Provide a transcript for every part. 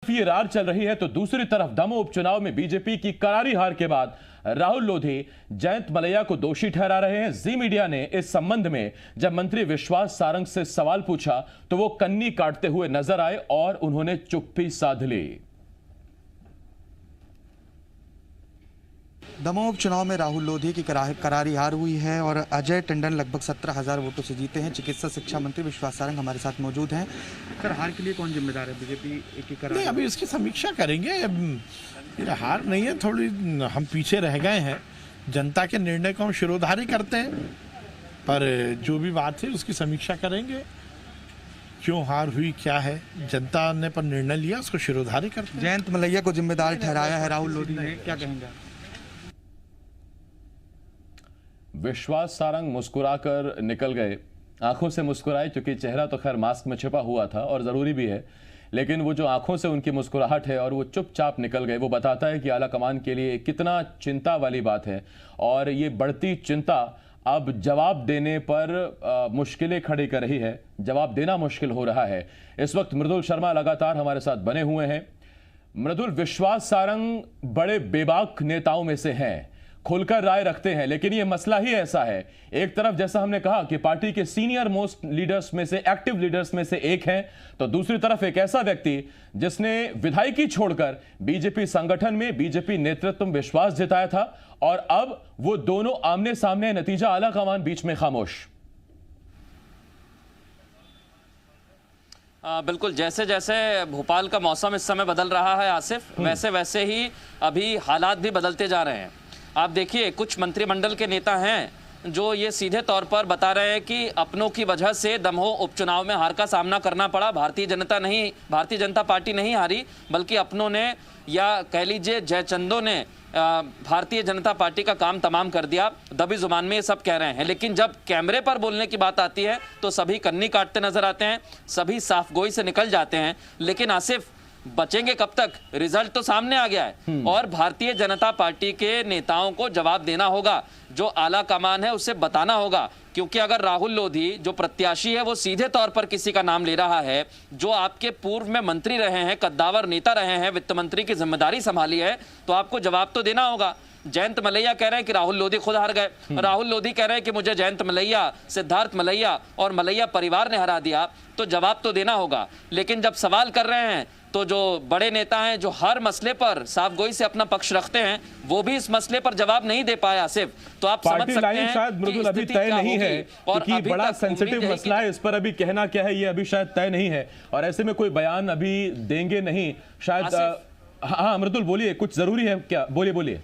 ये रार चल रही है तो दूसरी तरफ दमोह उपचुनाव में बीजेपी की करारी हार के बाद राहुल लोधी जयंत मलैया को दोषी ठहरा रहे हैं। जी मीडिया ने इस संबंध में जब मंत्री विश्वास सारंग से सवाल पूछा तो वो कन्नी काटते हुए नजर आए और उन्होंने चुप्पी साध ली। दमोह उपचुनाव में राहुल लोधी की करारी हार हुई है और अजय टंडन लगभग 17,000 वोटों से जीते हैं। चिकित्सा शिक्षा मंत्री विश्वास सारंग हमारे साथ मौजूद हैं। सर, हार के लिए कौन जिम्मेदार है? बीजेपी की करारी? नहीं, अभी इसकी समीक्षा करेंगे। ये हार नहीं है, थोड़ी हम पीछे रह गए हैं। जनता के निर्णय को हम शिरोधार्य करते हैं, पर जो भी बात है उसकी समीक्षा करेंगे। क्यों हार हुई, क्या है, जनता ने पर निर्णय लिया, उसको शिरोधार्य करते हैं। जयंत मलैया को जिम्मेदार ठहराया है राहुल लोधी ने, क्या कहेंगे? विश्वास सारंग मुस्कुराकर निकल गए, आंखों से मुस्कुराए, क्योंकि चेहरा तो खैर मास्क में छिपा हुआ था और जरूरी भी है, लेकिन वो जो आंखों से उनकी मुस्कुराहट है और वो चुपचाप निकल गए, वो बताता है कि आला कमान के लिए कितना चिंता वाली बात है। और ये बढ़ती चिंता अब जवाब देने पर मुश्किलें खड़ी कर रही है, जवाब देना मुश्किल हो रहा है। इस वक्त मृदुल शर्मा लगातार हमारे साथ बने हुए हैं। मृदुल, विश्वास सारंग बड़े बेबाक नेताओं में से हैं, खुलकर राय रखते हैं, लेकिन ये मसला ही ऐसा है। एक तरफ जैसा हमने कहा कि पार्टी के सीनियर मोस्ट लीडर्स में से, एक्टिव लीडर्स में से एक हैं, तो दूसरी तरफ एक ऐसा व्यक्ति जिसने विधायकी छोड़कर बीजेपी संगठन में बीजेपी नेतृत्व में विश्वास जताया था और अब वो दोनों आमने सामने, नतीजा आला कमान बीच में खामोश। बिल्कुल, जैसे जैसे भोपाल का मौसम इस समय बदल रहा है आसिफ, वैसे वैसे ही अभी हालात भी बदलते जा रहे हैं। आप देखिए, कुछ मंत्रिमंडल के नेता हैं जो ये सीधे तौर पर बता रहे हैं कि अपनों की वजह से दमोह उपचुनाव में हार का सामना करना पड़ा। भारतीय जनता पार्टी नहीं हारी, बल्कि अपनों ने, या कह लीजिए जयचंदों ने भारतीय जनता पार्टी का काम तमाम कर दिया। दबी जुबान में ये सब कह रहे हैं, लेकिन जब कैमरे पर बोलने की बात आती है तो सभी कन्नी काटते नजर आते हैं, सभी साफ गोई से निकल जाते हैं। लेकिन आसिफ, बचेंगे कब तक? रिजल्ट तो सामने आ गया है और भारतीय जनता पार्टी के नेताओं को जवाब देना होगा। जो आला कमान है उसे बताना होगा, क्योंकि अगर राहुल लोधी जो प्रत्याशी है वो सीधे तौर पर किसी का नाम ले रहा है जो आपके पूर्व में मंत्री रहे हैं, कद्दावर नेता रहे हैं, वित्त मंत्री की जिम्मेदारी संभाली है, तो आपको जवाब तो देना होगा। जयंत मलैया कह रहे हैं कि राहुल लोधी खुद हार गए, राहुल लोधी कह रहे हैं कि मुझे जयंत मलैया, सिद्धार्थ मलैया और मलैया परिवार ने हरा दिया, तो जवाब तो देना होगा। लेकिन जब सवाल कर रहे हैं तो जो बड़े नेता हैं जो हर मसले पर साफ गोई से अपना पक्ष रखते हैं, वो भी इस मसले पर जवाब नहीं दे पाया सिर्फ। तो आप समझ सकते हैं शायद मृदुल अभी तय नहीं है, क्योंकि बड़ा सेंसिटिव मसला है, इस पर अभी कहना क्या है ये अभी शायद तय नहीं है और ऐसे में कोई बयान अभी देंगे नहीं शायद। हाँ मृदुल, बोलिए, कुछ जरूरी है क्या? बोलिए।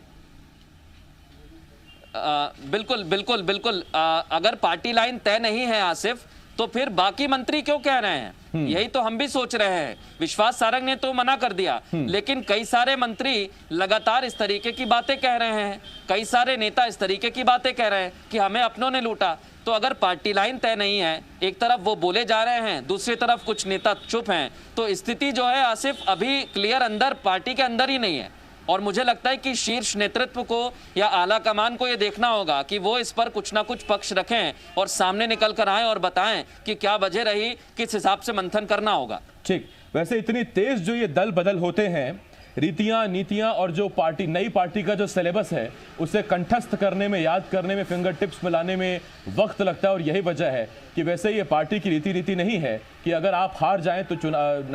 बिल्कुल बिल्कुल बिल्कुल। अगर पार्टी लाइन तय नहीं है आसिफ, तो फिर बाकी मंत्री क्यों कह रहे हैं? यही तो हम भी सोच रहे हैं। विश्वास सारंग ने तो मना कर दिया, लेकिन कई सारे मंत्री लगातार इस तरीके की बातें कह रहे हैं, कई सारे नेता इस तरीके की बातें कह रहे हैं कि हमें अपनों ने लूटा। तो अगर पार्टी लाइन तय नहीं है, एक तरफ वो बोले जा रहे हैं, दूसरी तरफ कुछ नेता चुप हैं, तो स्थिति जो है आसिफ अभी क्लियर अंदर पार्टी के अंदर ही नहीं है। और मुझे लगता है कि शीर्ष नेतृत्व को या आला कमान को यह देखना होगा कि वो इस पर कुछ ना कुछ पक्ष रखें और सामने निकल कर आए और बताएं कि क्या वजह रही, किस हिसाब से मंथन करना होगा। ठीक, वैसे इतनी तेज जो ये दल बदल होते हैं, रीतियां, नीतियां और जो पार्टी, नई पार्टी का जो सिलेबस है उसे कंठस्थ करने में, याद करने में, फिंगर टिप्स मिलाने में वक्त लगता है और यही वजह है कि वैसे ये पार्टी की रीति नहीं है कि अगर आप हार जाएं तो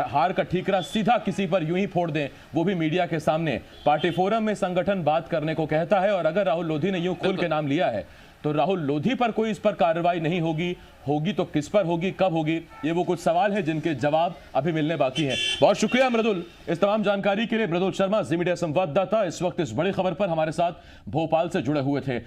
हार का ठीकरा सीधा किसी पर यूं ही फोड़ दें, वो भी मीडिया के सामने। पार्टी फोरम में संगठन बात करने को कहता है और अगर राहुल लोधी ने यूं खोल के नाम लिया है तो राहुल लोधी पर कोई इस पर कार्रवाई नहीं होगी तो किस पर होगी, कब होगी, ये वो कुछ सवाल है जिनके जवाब अभी मिलने बाकी हैं। बहुत शुक्रिया मृदुल इस तमाम जानकारी के लिए। मृदुल शर्मा, जी मीडिया संवाददाता, इस वक्त इस बड़ी खबर पर हमारे साथ भोपाल से जुड़े हुए थे।